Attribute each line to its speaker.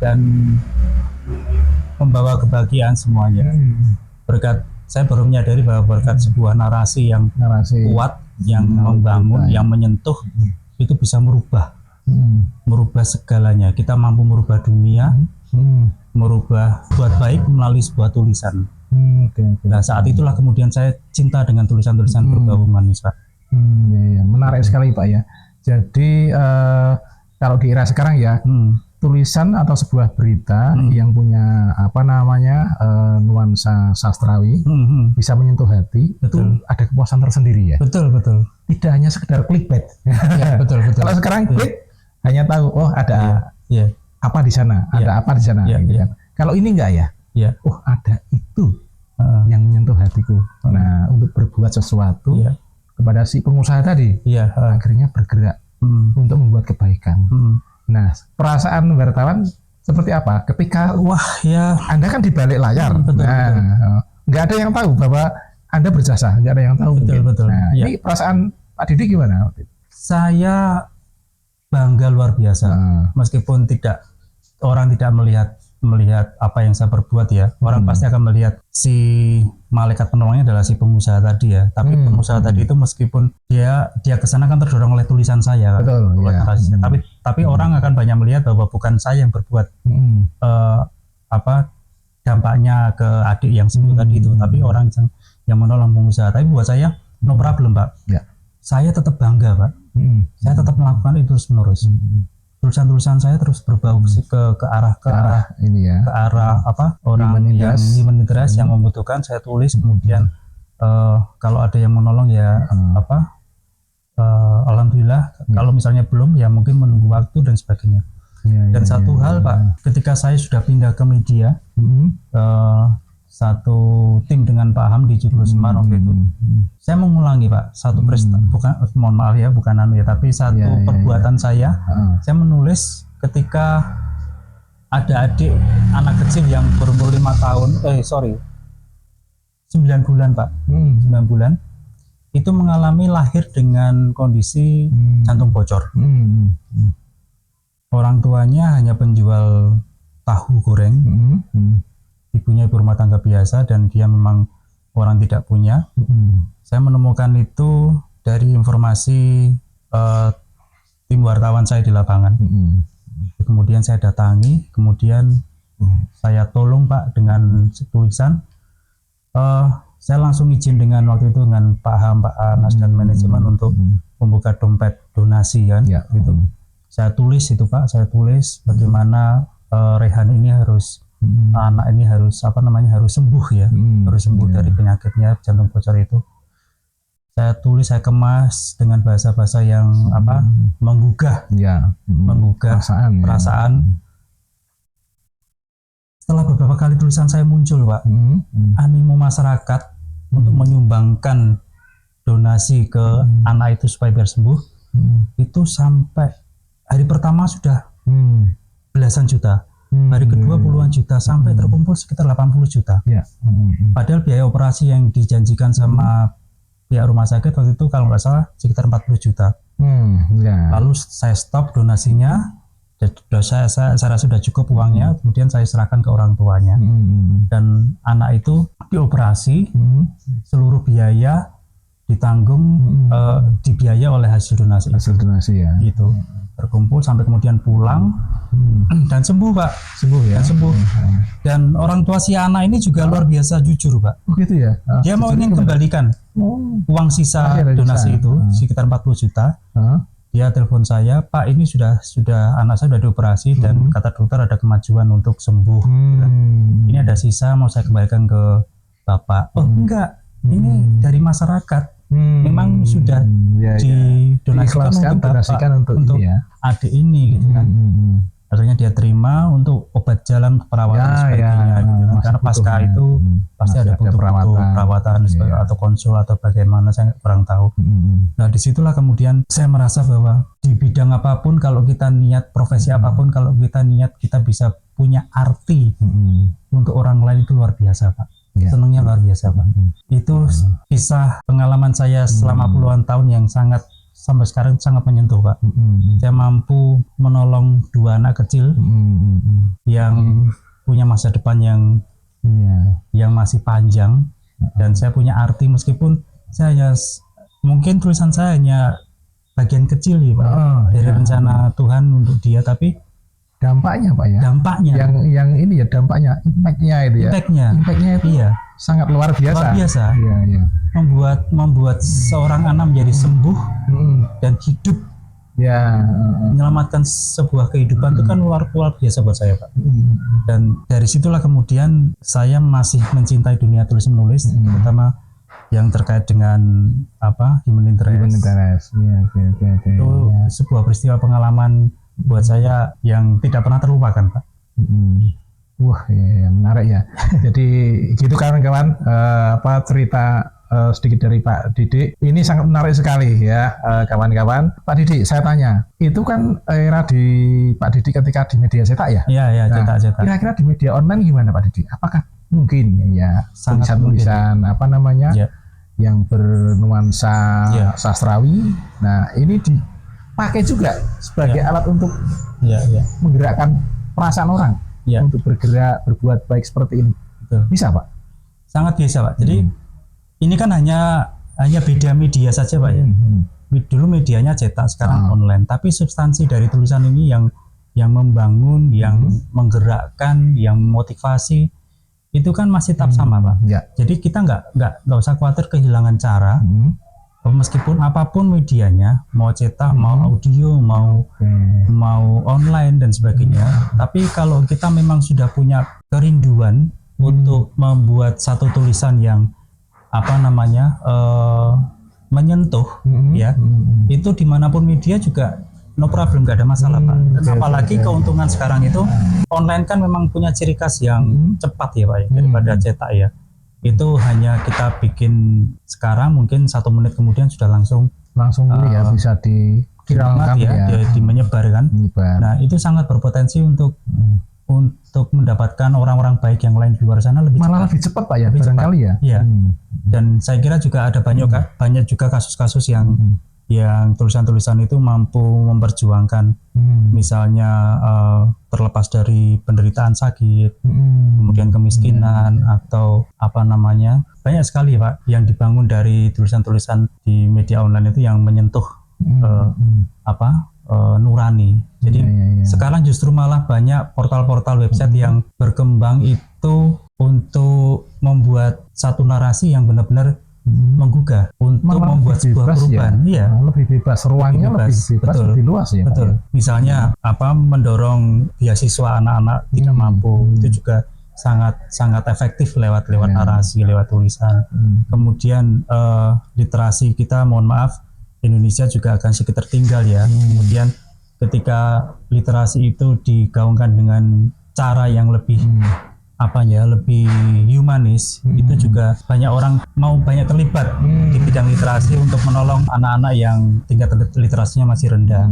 Speaker 1: dan membawa kebahagiaan semuanya. Berkat saya baru menyadari bahwa berkat sebuah narasi yang kuat, yang membangun, yang menyentuh, itu bisa merubah segalanya. Kita mampu merubah dunia, merubah buat baik melalui sebuah tulisan. Nah, saat itulah kemudian saya cinta dengan tulisan-tulisan berbau humanis, Pak.
Speaker 2: Menarik sekali, Pak, ya. Jadi kalau di era sekarang ya, tulisan atau sebuah berita yang punya nuansa sastrawi bisa menyentuh hati, itu ada kepuasan tersendiri ya.
Speaker 1: Betul.
Speaker 2: Tidak hanya sekedar clickbait.
Speaker 1: Ya, betul.
Speaker 2: Kalau sekarang klik hanya tahu ada apa di sana, ada apa di sana. Gitu kan. Kalau ini enggak ya. Oh, ada itu yang menyentuh hatiku. Nah, untuk berbuat sesuatu kepada si pengusaha tadi, akhirnya bergerak untuk membuat kebaikan. Nah, perasaan wartawan seperti apa? Ketika Anda kan di balik layar, nggak ada yang tahu bahwa Anda berjasa, nggak ada yang tahu.
Speaker 1: Betul.
Speaker 2: Nah, ini perasaan Pak Didi gimana?
Speaker 1: Saya bangga luar biasa, meskipun orang tidak melihat apa yang saya perbuat ya. Orang pasti akan melihat si malaikat penolongnya adalah si pengusaha tadi ya. Tapi pengusaha tadi itu meskipun dia kesana kan terdorong oleh tulisan saya.
Speaker 2: Betul.
Speaker 1: Tapi orang akan banyak melihat bahwa bukan saya yang berbuat dampaknya ke adik yang sembuh tadi itu, tapi orang yang menolong pengusaha. Tapi buat saya no problem, Pak. Saya tetap bangga, Pak. Saya tetap melakukan itu terus menerus. Tulisan-tulisan saya terus berbau ke arah
Speaker 2: ini ya,
Speaker 1: ke arah orang yang human interest yang membutuhkan, saya tulis. Kemudian kalau ada yang menolong ya alhamdulillah. Kalau misalnya belum ya mungkin menunggu waktu dan sebagainya. Dan satu hal, Pak, ketika saya sudah pindah ke media, satu tim dengan Pak Ham di Judul Semar waktu itu, saya mengulangi, Pak, satu mohon maaf ya, bukan tapi satu perbuatan saya menulis ketika ada anak kecil yang berumur 9 bulan, Pak. 9 bulan itu mengalami lahir dengan kondisi jantung bocor. Orang tuanya hanya penjual tahu goreng. Ibunya ibu rumah tangga biasa dan dia memang orang tidak punya. Saya menemukan itu dari informasi tim wartawan saya di lapangan. Kemudian saya datangi, kemudian saya tolong, Pak, dengan tulisan. Saya langsung izin waktu itu dengan Pak Ham, Pak Anas dan manajemen untuk membuka dompet donasi kan. Gitu. Saya tulis itu, Pak, bagaimana Rehan ini anak ini harus sembuh ya, harus sembuh dari penyakitnya jantung bocor itu. Saya tulis, saya kemas dengan bahasa-bahasa yang menggugah perasaan. Setelah beberapa kali tulisan saya muncul, Pak, animo masyarakat untuk menyumbangkan donasi ke anak itu supaya biar sembuh, itu sampai hari pertama sudah belasan juta. Hari kedua puluhan juta, sampai terkumpul sekitar 80 juta. Padahal biaya operasi yang dijanjikan sama pihak rumah sakit waktu itu kalau nggak salah sekitar 40 juta. Lalu saya stop donasinya, saya rasa sudah cukup uangnya, kemudian saya serahkan ke orang tuanya. Dan anak itu dioperasi, seluruh biaya ditanggung, dibiaya oleh hasil donasi ya. Gitu. Terkumpul sampai kemudian pulang dan sembuh, Pak. Sembuh. Dan orang tua si anak ini juga luar biasa jujur, Pak.
Speaker 2: Gitu ya.
Speaker 1: Dia mau ingin kembalikan uang sisa donasi itu sekitar 40 juta. Dia telepon saya, Pak, ini sudah anak saya sudah dioperasi dan kata dokter ada kemajuan untuk sembuh. Ini ada sisa, mau saya kembalikan ke Bapak. Oh enggak, ini dari masyarakat. Memang sudah didonasikan untuk adik ini gitu kan. Akhirnya dia terima untuk obat jalan, perawatan sebagainya gitu kan. Karena pasca itu pasti ada butuh perawatan atau konsul atau bagaimana, saya kurang tahu. Nah, disitulah kemudian saya merasa bahwa di bidang apapun, kalau kita niat, profesi apapun, kalau kita niat, kita bisa punya arti untuk orang lain, itu luar biasa, Pak. Senangnya luar biasa, Pak. Itu kisah pengalaman saya selama puluhan tahun yang sampai sekarang sangat menyentuh, Pak. Saya mampu menolong 2 anak kecil yang punya masa depan yang masih panjang, dan saya punya arti meskipun saya mungkin tulisan saya hanya bagian kecil ya Pak, dari rencana Tuhan untuk dia, tapi
Speaker 2: dampaknya Pak ya.
Speaker 1: Dampaknya.
Speaker 2: Yang ini ya dampaknya, impactnya itu ya. Impactnya itu sangat luar biasa.
Speaker 1: Luar biasa.
Speaker 2: Iya.
Speaker 1: Membuat seorang anak menjadi sembuh dan hidup.
Speaker 2: Ya.
Speaker 1: Menyelamatkan sebuah kehidupan itu kan luar biasa buat saya Pak. Dan dari situlah kemudian saya masih mencintai dunia tulis menulis, terutama yang terkait dengan human interest. Itu sebuah peristiwa pengalaman buat saya yang tidak pernah terlupakan Pak.
Speaker 2: Wah ya, menarik ya. Jadi gitu kawan-kawan, cerita sedikit dari Pak Didik. Ini sangat menarik sekali ya kawan-kawan. Pak Didik, saya tanya, itu kan era di Pak Didik ketika di media cetak ya?
Speaker 1: Iya, cetak.
Speaker 2: Kira-kira di media online gimana Pak Didik? Apakah mungkin ya tulisan-tulisan yang bernuansa sastrawi? Nah ini dipakai juga sebagai alat untuk menggerakkan perasaan orang untuk bergerak, berbuat baik seperti ini.
Speaker 1: Betul.
Speaker 2: Bisa Pak?
Speaker 1: Sangat bisa Pak. Jadi ini kan hanya beda media saja Pak ya. Dulu medianya cetak, sekarang online. Tapi substansi dari tulisan ini yang membangun, yang menggerakkan, yang motivasi, itu kan masih tetap sama Pak. Jadi kita nggak usah khawatir kehilangan cara. Meskipun apapun medianya, mau cetak, mau audio, mau online dan sebagainya. Tapi kalau kita memang sudah punya kerinduan untuk membuat satu tulisan yang menyentuh, itu dimanapun media juga no problem, nggak ada masalah Pak. Dan apalagi keuntungan sekarang itu online kan memang punya ciri khas yang cepat ya Pak ya, daripada cetak ya. Itu hanya kita bikin sekarang, mungkin 1 menit kemudian sudah langsung
Speaker 2: bisa diviralkan
Speaker 1: menyebar kan. Nah itu sangat berpotensi untuk mendapatkan orang-orang baik yang lain di luar sana lebih
Speaker 2: cepat Pak ya, barangkali ya.
Speaker 1: Iya. Dan saya kira juga ada banyak juga kasus-kasus yang tulisan-tulisan itu mampu memperjuangkan, misalnya terlepas dari penderitaan sakit, kemudian kemiskinan, atau banyak sekali Pak yang dibangun dari tulisan-tulisan di media online itu yang menyentuh nurani. Jadi sekarang justru malah banyak portal-portal website yang berkembang itu untuk membuat satu narasi yang benar-benar menggugah untuk membuat sebuah perubahan.
Speaker 2: Lebih bebas, ruangnya lebih bebas, lebih luas ya.
Speaker 1: Betul. Misalnya mendorong beasiswa anak-anak tidak mampu, itu juga sangat efektif lewat narasi, lewat tulisan. Kemudian literasi kita, mohon maaf, Indonesia juga akan sedikit tertinggal ya. Kemudian ketika literasi itu digaungkan dengan cara yang lebih lebih humanis, itu juga banyak orang mau banyak terlibat di bidang literasi untuk menolong anak-anak yang tingkat literasinya masih rendah.